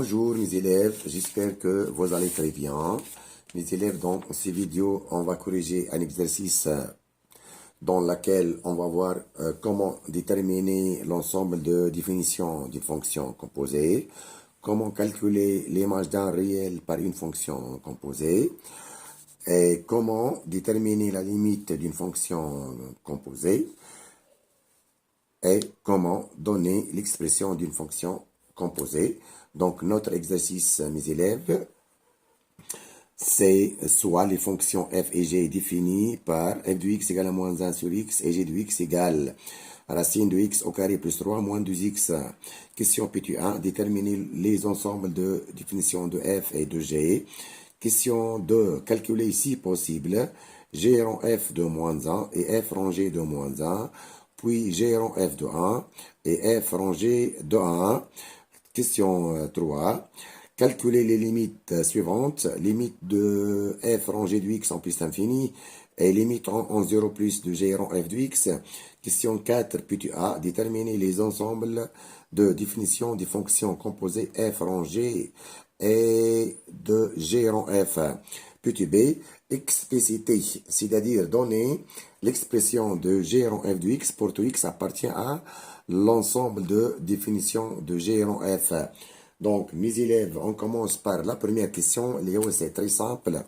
Bonjour mes élèves, j'espère que vous allez très bien. Mes élèves, dans ces vidéos, on va corriger un exercice dans lequel on va voir comment déterminer l'ensemble de définitions d'une fonction composée, comment calculer l'image d'un réel par une fonction composée, et comment déterminer la limite d'une fonction composée, et comment donner l'expression d'une fonction composée. Donc, notre exercice, mes élèves, c'est soit les fonctions f et g définies par f de x égale à moins 1 sur x et g de x égale racine de x au carré plus 3 moins 2x. Question P 1, déterminer les ensembles de définition de f et de g. Question 2, calculer si possible g rang f de moins 1 et f rangé de moins 1, puis g rang f de 1 et f rangé de 1. Question 3. Calculer les limites suivantes. Limite de f rangé de x en plus infini et limite en 0 plus de g rang f de x. Question 4. Petit a. Déterminer les ensembles de définition des fonctions composées f rangé et de g rang f. Petit b. Expliciter, c'est-à-dire donner l'expression de g rang f de x pour tout x appartient à l'ensemble de définitions de g rang f. Donc, mes élèves, on commence par la première question. Léo, c'est très simple.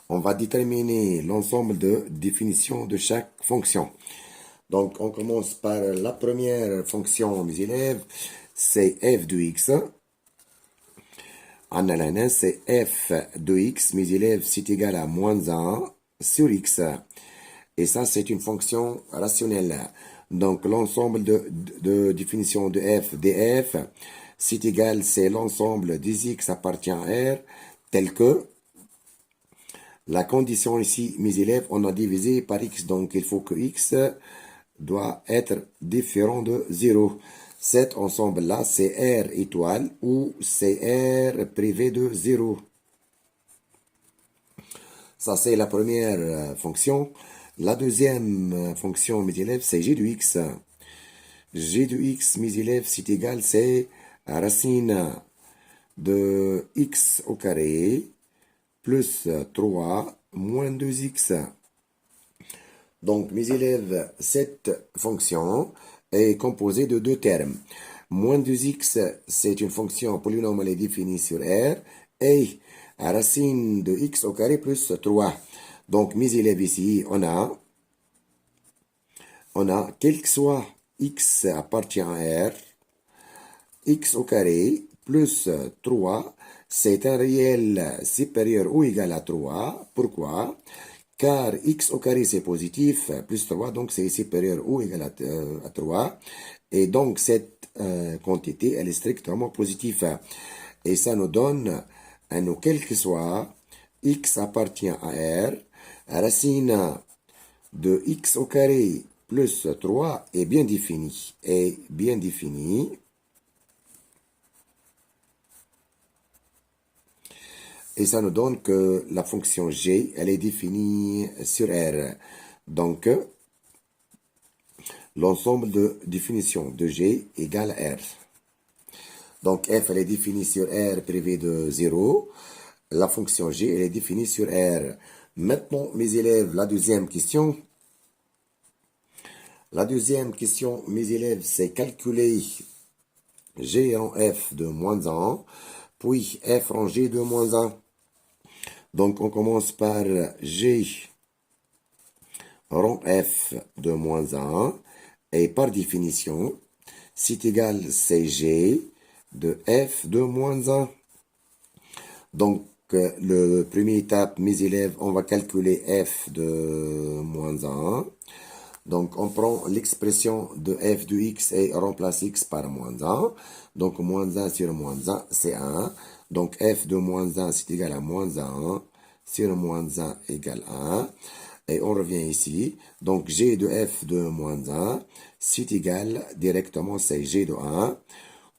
On va déterminer l'ensemble de définitions de chaque fonction. Donc, on commence par la première fonction, mes élèves, c'est f de x. En alain, c'est f de x, mes élèves, c'est égal à moins 1 sur x. Et ça, c'est une fonction rationnelle. Donc, l'ensemble de définition de f df, c'est égal, c'est l'ensemble des x appartient à R, tel que la condition ici, mes élèves, on a divisé par x. Donc, il faut que x doit être différent de 0. Cet ensemble-là, c'est R étoile ou c'est R privé de 0. Ça, c'est la première fonction. La deuxième fonction, mes élèves, c'est g de x. G de x, mes élèves, c'est égal, c'est racine de x au carré plus 3 moins 2x. Donc, mes élèves, cette fonction est composée de deux termes. Moins 2x, c'est une fonction polynomiale définie sur R, et racine de x au carré plus 3. Donc, mes élèves, ici, on a, quel que soit x appartient à R, x au carré plus 3, c'est un réel supérieur ou égal à 3. Pourquoi? Car x au carré c'est positif, plus 3, donc c'est supérieur ou égal à 3. Et donc cette quantité, elle est strictement positive. Et ça nous donne, quel que soit, x appartient à R, racine de x au carré plus 3 est bien définie. Et ça nous donne que la fonction g, elle est définie sur R. Donc, l'ensemble de définition de g égale R. Donc, f, elle est définie sur R privé de 0. La fonction g, elle est définie sur R. Maintenant, mes élèves, la deuxième question. La deuxième question, mes élèves, c'est calculer g en f de moins 1, puis f en g de moins 1. Donc, on commence par g rang f de moins 1, et par définition, c'est égal, c'est g de f de moins 1. Donc, le première étape, mes élèves, on va calculer f de moins 1. Donc, on prend l'expression de f de x et remplace x par moins 1. Donc, moins 1 sur moins 1, c'est 1. Donc, f de moins 1, c'est égal à moins 1 sur moins 1 égale 1. Et on revient ici. Donc, g de f de moins 1, c'est égal directement, c'est g de 1.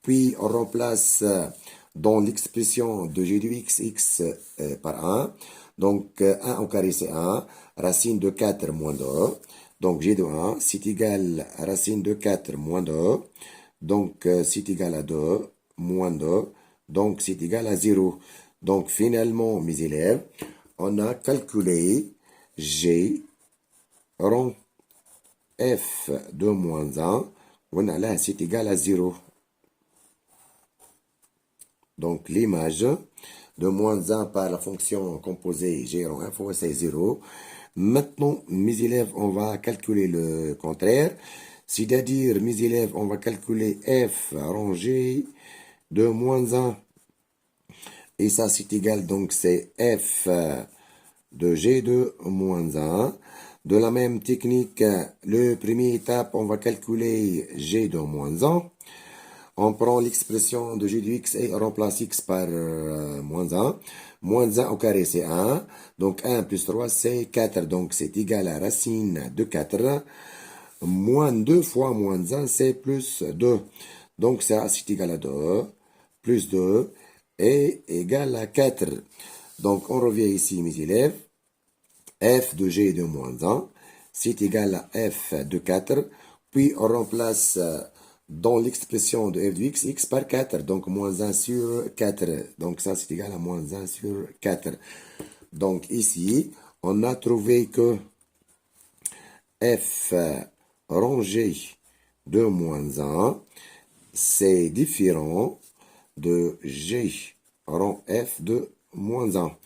Puis, on remplace dans l'expression de g de x, x par 1. Donc, 1 au carré, c'est 1. Racine de 4 moins 2. Donc, g de 1, c'est égal à racine de 4 moins 2. Donc, c'est égal à 2 moins 2. donc c'est égal à 0. Donc finalement, mes élèves, on a calculé G rond F de moins 1, on a là, c'est égal à 0. Donc l'image de moins 1 par la fonction composée G rond F, c'est 0. Maintenant, mes élèves, on va calculer le contraire. C'est-à-dire, mes élèves, on va calculer F rangé de moins 1. Et ça, c'est égal, donc c'est F de G de moins 1. De la même technique, le première étape, on va calculer G de moins 1. On prend l'expression de G de X et on remplace X par moins 1. Moins 1 au carré, c'est 1. Donc 1 plus 3, c'est 4. Donc c'est égal à racine de 4. Moins 2 fois moins 1, c'est plus 2. Donc ça, c'est égal à 2. Plus 2 est égal à 4. Donc on revient ici, mes élèves. F de G de moins 1, c'est égal à F de 4. Puis on remplace dans l'expression de f de x, x par 4. Donc moins 1 sur 4. Donc ça, c'est égal à moins 1 sur 4. Donc ici, on a trouvé que f rangé de moins 1, c'est différent de g rang f de moins 1.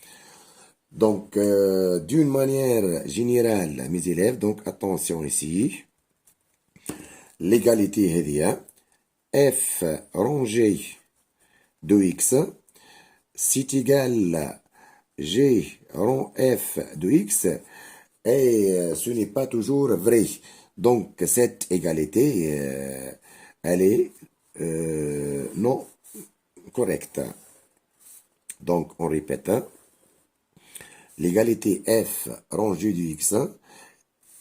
Donc, d'une manière générale, mes élèves, donc attention ici, l'égalité est f rangé de x, c'est égal à g rang f de x, et ce n'est pas toujours vrai. Donc, cette égalité, elle est non correcte. Donc, on répète. L'égalité f rangé de x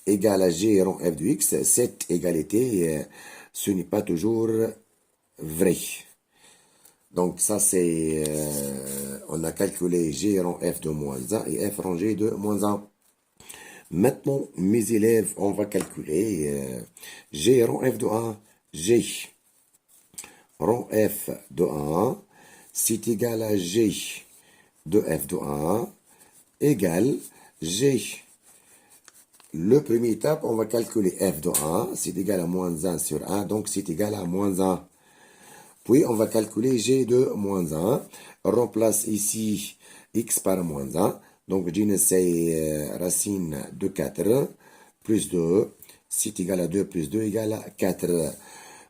égale à g rang f de x. Cette égalité, ce n'est pas toujours vrai. Donc ça c'est, on a calculé g rang f de moins 1 et f rangé de moins 1. Maintenant, mes élèves, on va calculer g rang f de 1. G rang f de 1, c'est égal à g de f de 1 égale G. Le premier étape, on va calculer f de 1, c'est égal à moins 1 sur 1, donc c'est égal à moins 1. Puis, on va calculer G de moins 1. On remplace ici x par moins 1. Donc, G c'est racine de 4 plus 2. C'est égal à 2 plus 2 égale à 4.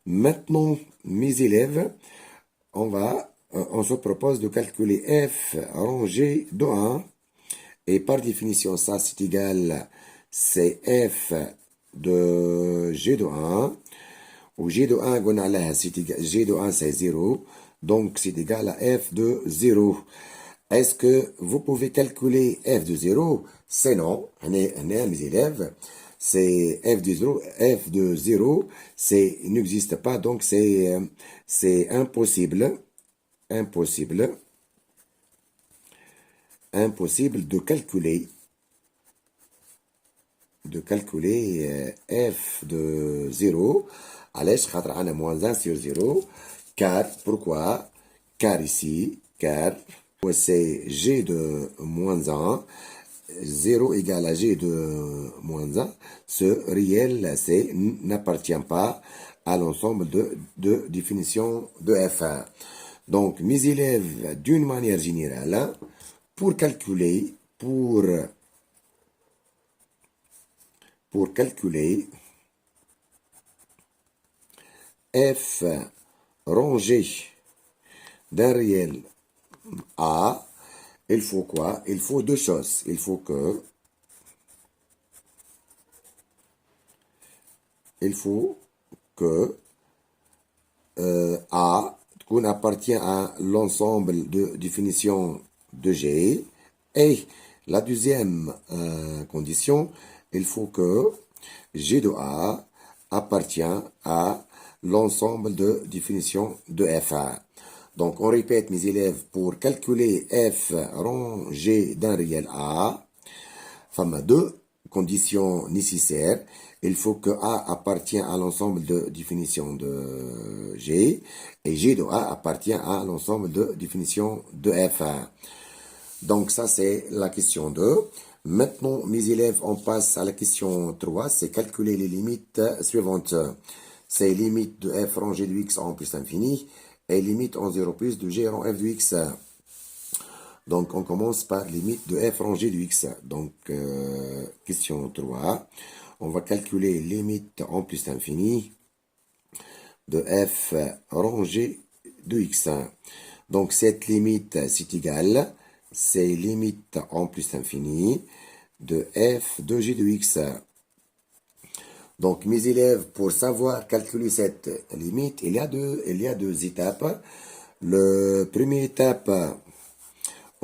Maintenant, mes élèves, on se propose de calculer f rangé de 1. Et par définition, ça, c'est égal, c'est f de g de 1. Ou g de 1, g de 1, c'est 0. Donc, c'est égal à f de 0. Est-ce que vous pouvez calculer f de 0? C'est non. Mes élèves, c'est f de 0, c'est n'existe pas. Donc, c'est impossible. Impossible de calculer f de 0. علاش خاطر عندنا moins 1 sur 0 car pourquoi car ici car c'est g de moins 1 0 égale à g de moins 1 ce réel n'appartient pas à l'ensemble de définition de f. Donc mes élèves d'une manière générale pour calculer f rangé d'un réel A, il faut quoi? Il faut deux choses. Il faut que A appartient à l'ensemble de définition de G. Et la deuxième condition, il faut que G de A appartient à l'ensemble de définition de F. Donc, on répète, mes élèves, pour calculer F rangé d'un réel A, femme deux condition nécessaire. Il faut que A appartient à l'ensemble de définition de G et G de A appartient à l'ensemble de définition de F. Donc ça c'est la question 2. Maintenant mes élèves, on passe à la question 3, c'est calculer les limites suivantes. C'est limite de F rangée de X en plus infini et limite en 0 plus de G en F de X. Donc, on commence par limite de f rangée de x. Donc, question 3. On va calculer limite en plus infini de f rangée de x. Donc, cette limite, c'est égal. C'est limite en plus infini de f de g de x. Donc, mes élèves, pour savoir calculer cette limite, il y a deux étapes. La première étape,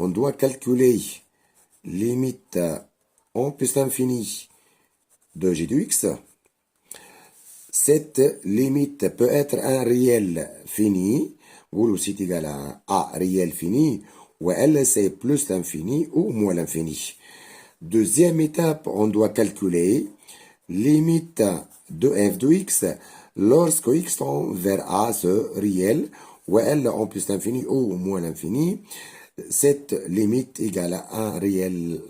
on doit calculer limite en plus infini de g de x. Cette limite peut être un réel fini, ou c'est égal à A réel fini, ou L c'est plus l'infini ou moins l'infini. Deuxième étape, on doit calculer limite de f de x lorsque x tend vers A, ce réel, ou L en plus l'infini ou moins l'infini. Cette limite égale à un réel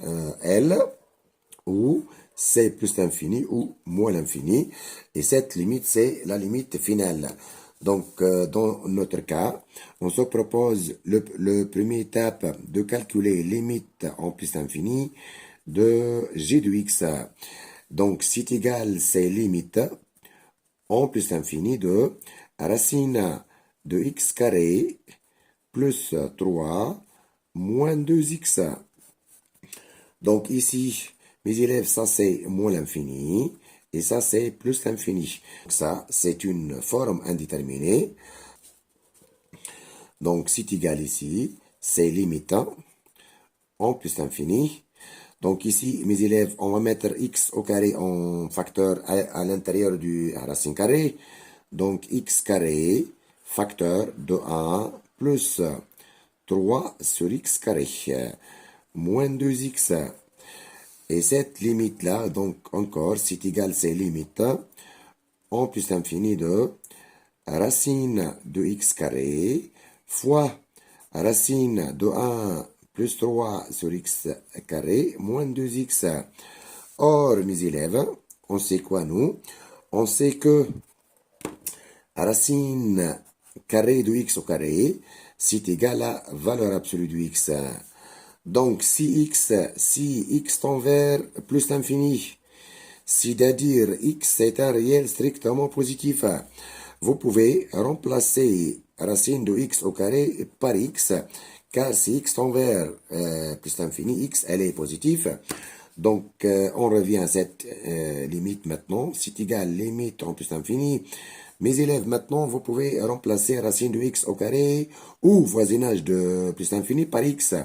L ou c'est plus l'infini ou moins l'infini. Et cette limite, c'est la limite finale. Donc, dans notre cas, on se propose le première étape de calculer limite en plus infini de g de x. Donc, c'est égal, c'est limite en plus infini de racine de x carré plus 3 moins 2x. Donc ici, mes élèves, ça c'est moins l'infini et ça c'est plus l'infini. Ça, c'est une forme indéterminée. Donc c'est égal ici, c'est limite en plus l'infini. Donc ici, mes élèves, on va mettre x au carré en facteur à l'intérieur du racine carrée. Donc x carré facteur de 1 plus 3 sur x carré, moins 2x. Et cette limite-là, donc encore, c'est égal, c'est limite, en plus l'infini de racine de x carré, fois racine de 1 plus 3 sur x carré, moins 2x. Or, mes élèves, on sait quoi, nous? On sait que racine carré de x au carré, c'est égal à valeur absolue de x. Donc, si x tend vers plus l'infini, c'est-à-dire x est un réel strictement positif, vous pouvez remplacer racine de x au carré par x, car si x tend vers plus l'infini, x, elle est positive. Donc, on revient à cette limite maintenant. C'est égal limite en plus l'infini. Mes élèves, maintenant, vous pouvez remplacer racine de x au carré ou voisinage de plus l'infini par x.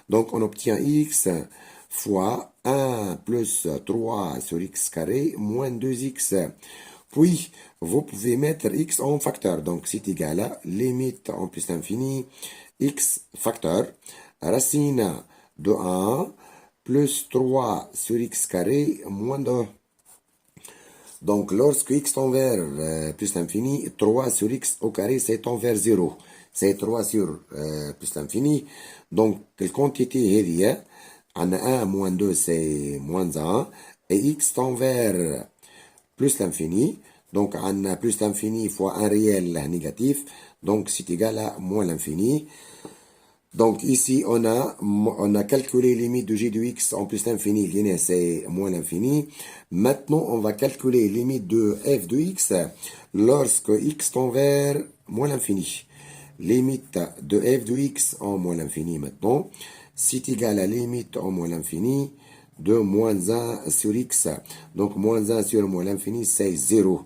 Donc, on obtient x fois 1 plus 3 sur x carré moins 2x. Puis, vous pouvez mettre x en facteur. Donc, c'est égal à limite en plus l'infini, x facteur, racine de 1 plus 3 sur x carré moins 2. Donc, lorsque x tend vers plus l'infini, 3 sur x au carré, c'est tend vers 0. C'est 3 sur plus l'infini. Donc, la quantité est en 1 moins 2, c'est moins 1. Et x tend vers plus l'infini. Donc, on plus l'infini fois un réel négatif. Donc, c'est égal à moins l'infini. Donc ici, on a calculé limite de g de x en plus l'infini, c'est moins l'infini. Maintenant, on va calculer limite de f de x lorsque x tend vers moins l'infini. Limite de f de x en moins l'infini maintenant, c'est égal à limite en moins l'infini de moins 1 sur x. Donc moins 1 sur moins l'infini, c'est 0.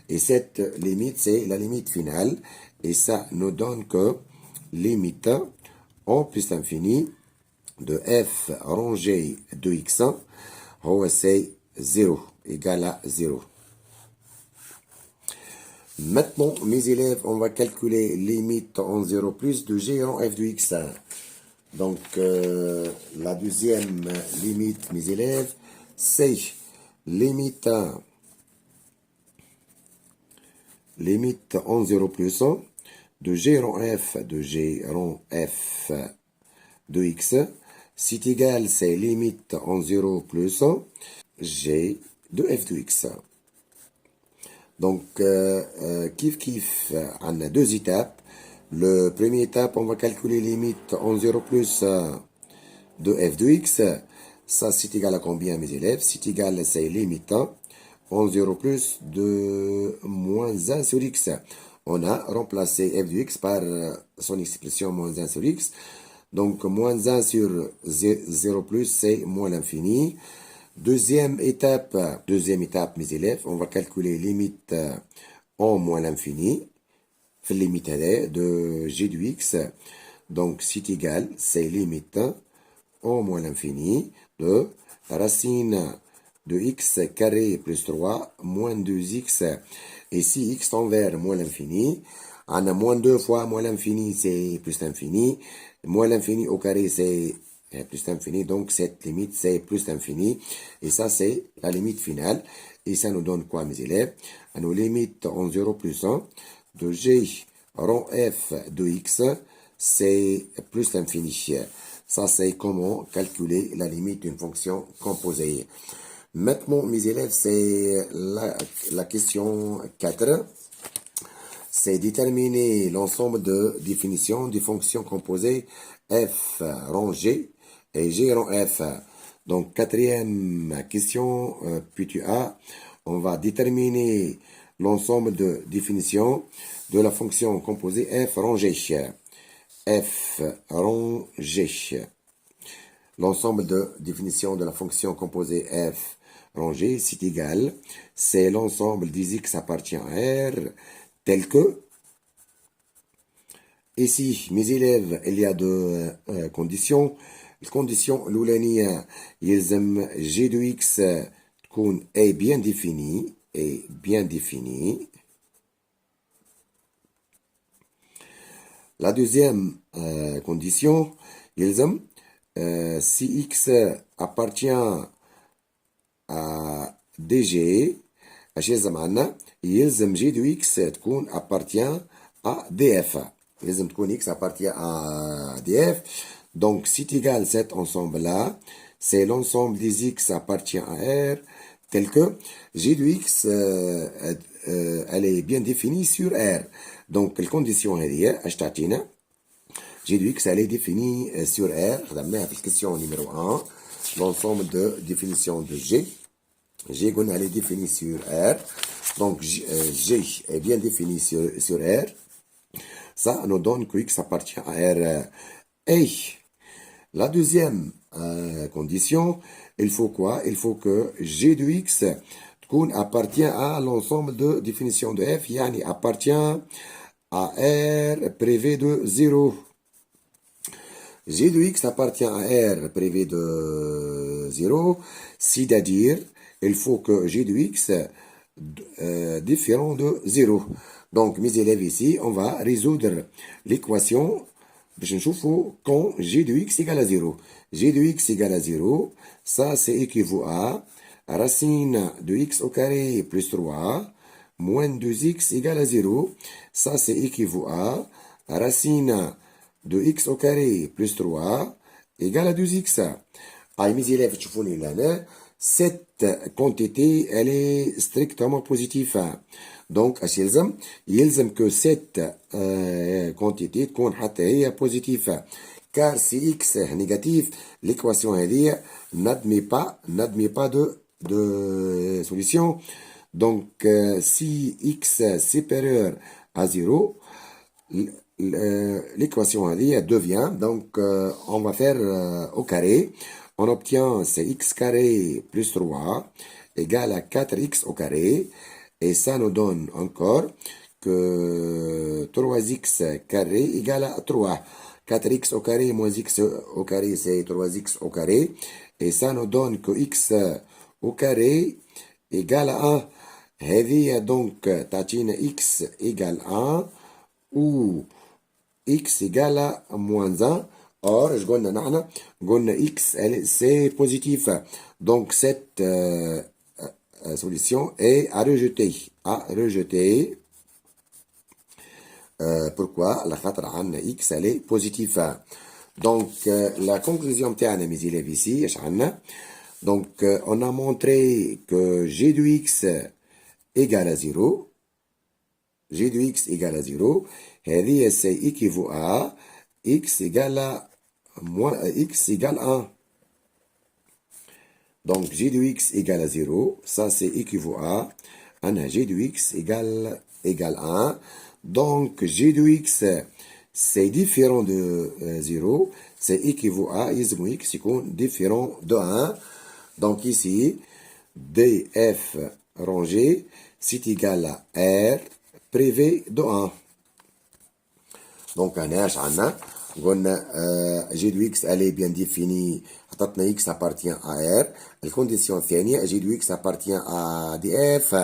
Et cette limite, c'est la limite finale. Et ça nous donne que limite en plus l'infini de f rangé de x, c'est 0, égal à 0. Maintenant, mes élèves, on va calculer limite en 0 plus de g en f de x. Donc, la deuxième limite, mes élèves, c'est limite en 0 plus de g rond f de x. C'est égal, c'est limite en 0 plus g de f de x. Donc, kiff, on a deux étapes. Le première étape, on va calculer limite en 0 plus de f de x. Ça, c'est égal à combien, mes élèves? C'est égal, c'est limite en 0 plus de moins 1 sur x. On a remplacé f de x par son expression moins 1 sur x. Donc, moins 1 sur 0 plus, c'est moins l'infini. Deuxième étape, mes élèves, on va calculer limite en moins l'infini. Limite de g de x. Donc, c'est égal, c'est limite en moins l'infini de racine de x carré plus 3 moins 2x. Et si x tend vers moins l'infini, on a moins 2 fois moins l'infini, c'est plus l'infini. Moins l'infini au carré, c'est plus l'infini. Donc, cette limite, c'est plus l'infini. Et ça, c'est la limite finale. Et ça nous donne quoi, mes élèves? À nos limites en 0 plus 1 de g rond f de x, c'est plus l'infini. Ça, c'est comment calculer la limite d'une fonction composée. Maintenant, mes élèves, c'est la question 4. C'est déterminer l'ensemble de définitions des fonctions composées f rond g et g rond f. Donc, quatrième question, puis A, on va déterminer l'ensemble de définitions de la fonction composée f rond g. F rond g. L'ensemble de définitions de la fonction composée f rond g, c'est égal. C'est l'ensemble des x appartient à R, tel que. Ici, mes élèves, il y a deux conditions. الكونديسيون الأولانية يلزم g de x تكون est bien définie La deuxième condition يلزم si x appartient à dg اش يلزم عنا يلزم g de x تكون appartient à df يلزم تكون x appartient à df. Donc, c'est égal cet ensemble-là, c'est l'ensemble des x appartient à R, tel que g de x, elle est bien définie sur R. Donc, la condition est g de x, elle est définie sur R. On a la question numéro 1, l'ensemble de définition de g. G, elle est définie sur R. Donc, G est bien définie sur R. Ça nous donne que x appartient à R. Et la deuxième condition, il faut quoi? Il faut que g de x appartient à l'ensemble de définition de f, yani appartient à R privé de 0. G de x appartient à R privé de 0, c'est-à-dire, il faut que g de x différent de 0. Donc, mes élèves ici, on va résoudre l'équation باش نشوفوا quand g de x égale à 0. g de x égale à 0, ça c'est équivaut à racine de x au carré plus 3 moins 2x égale à 0. Ça c'est équivaut à racine de x au carré plus 3 égale à 2x. mes élèves, تشوفوني لهنا cette quantité elle est strictement positive. Donc, يلزم que cette quantité تكون حتى هي positive. Car si x est négatif, l'équation n'admet pas de solution. Donc, si x est supérieur à 0, l'équation devient, donc on va faire au carré. On obtient c'est x carré plus 3 égale à 4x au carré. Et ça nous donne encore que 3x carré égale à 3. 4x au carré moins x au carré, c'est 3x au carré. Et ça nous donne que x au carré égale à 1. هذه donc تعطينا x égale 1 ou x égale à moins 1 Or, je gagne x, c'est positif. Donc, cette solution est à rejeter. À rejeter. Pourquoi? La khatra an x, elle est positive. Donc, la conclusion تاعنا mes élèves ici, ايش عندنا؟ Donc, on a montré que g de x égale à 0. G de x égale à 0. هذه c'est équivaut à x égale à moins x égale 1. Donc, g de x égale à 0. Ça, c'est équivaut à g de x égale 1. Donc, g de x, c'est différent de 0. C'est équivaut à x égale différent de 1. Donc, ici, df rangé, c'est égal à r privé de 1. Donc, g de x, elle est bien définie. x appartient à r. La condition الثانية g de x appartient à df.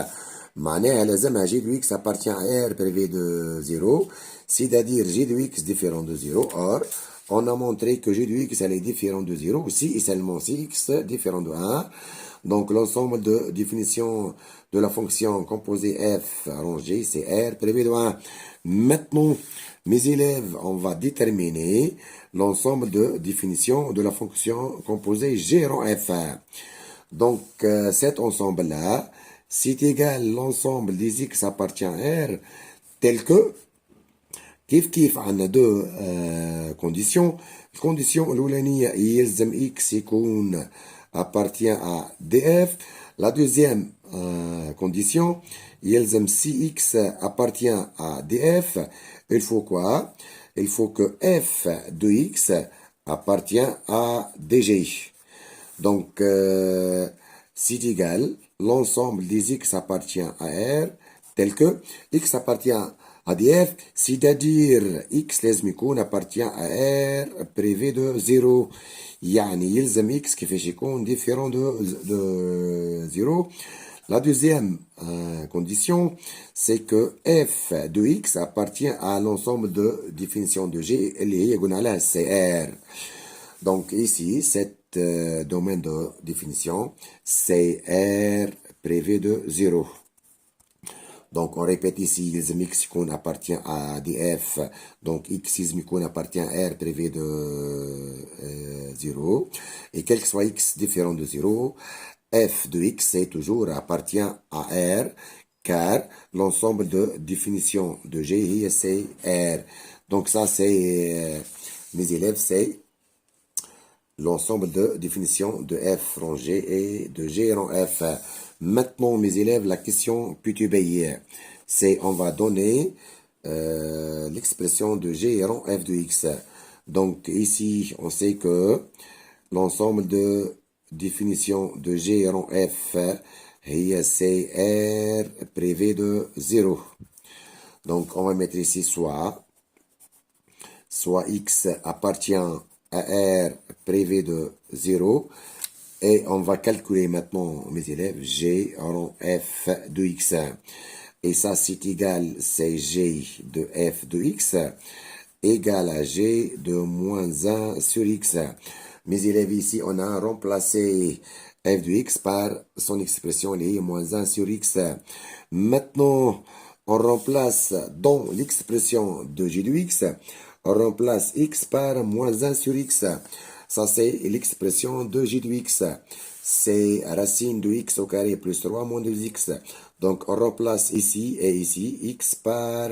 معناها لازمها g de x appartient à r privé de 0. C'est-à-dire g de x différent de 0. Or, on a montré que g de x elle est différent de 0 aussi et seulement si x différent de 1. Donc, l'ensemble de définition de la fonction composée f rangée, c'est r privé de 1. Maintenant, mes élèves, on va déterminer l'ensemble de définition de la fonction composée g rond f. Donc, cet ensemble-là, c'est égal l'ensemble des x appartient à r, tel que كيف عندنا دو كونديسيون. الكونديسيون الاولانيه يلزم اكس يكون appartient à df. La deuxième condition يلزم si x appartient à df. Il faut quoi? Il faut que f de x appartient à dg. Donc c'est égal l'ensemble des x appartient à r tel que x appartient à df, c'est-à-dire x لازم يكون appartient à r privé de 0. يعني يلزم x كيفاش يكون différent de 0. La deuxième condition, c'est que f de x appartient à l'ensemble de définition de g اللي هي قلنا عليها c'est r. Donc ici, cet domaine de définition, c'est r privé de 0. Donc, on répète ici, les x qu'on appartient à df, donc x qu'on appartient à r privé de 0, et quel que soit x différent de 0, f de x, c'est toujours appartient à r, car l'ensemble de définition de g, c'est r. Donc, ça, c'est, mes élèves, c'est l'ensemble de définition de f rang g et de g rang f. Maintenant, mes élèves, la question PTBI, c'est on va donner l'expression de g rang f de x. Donc ici, on sait que l'ensemble de définition de g rang f, c'est r privé de 0. Donc on va mettre ici soit x appartient à r privé de 0. Et on va calculer maintenant, mes élèves, g rond f de x. Et ça, c'est égal, c'est g de f de x égal à g de moins 1 sur x. Mes élèves, ici, on a remplacé f de x par son expression, les moins 1 sur x. Maintenant, on remplace dans l'expression de g de x, on remplace x par moins 1 sur x. Ça, c'est l'expression de g de x. C'est racine de x au carré plus 3 moins 2x. Donc, on remplace ici et ici x par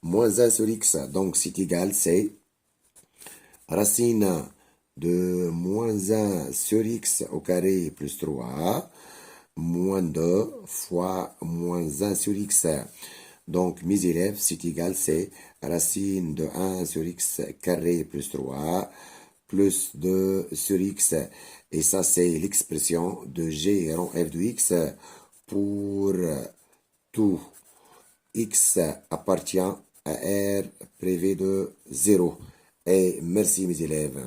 moins 1 sur x. Donc, c'est égal, c'est racine de moins 1 sur x au carré plus 3 moins 2 fois moins 1 sur x. Donc, mes élèves, c'est égal, c'est racine de 1 sur x carré plus 3 plus 2 sur x. Et ça, c'est l'expression de g rond f de x pour tout x appartient à r privé de 0. Et merci mes élèves.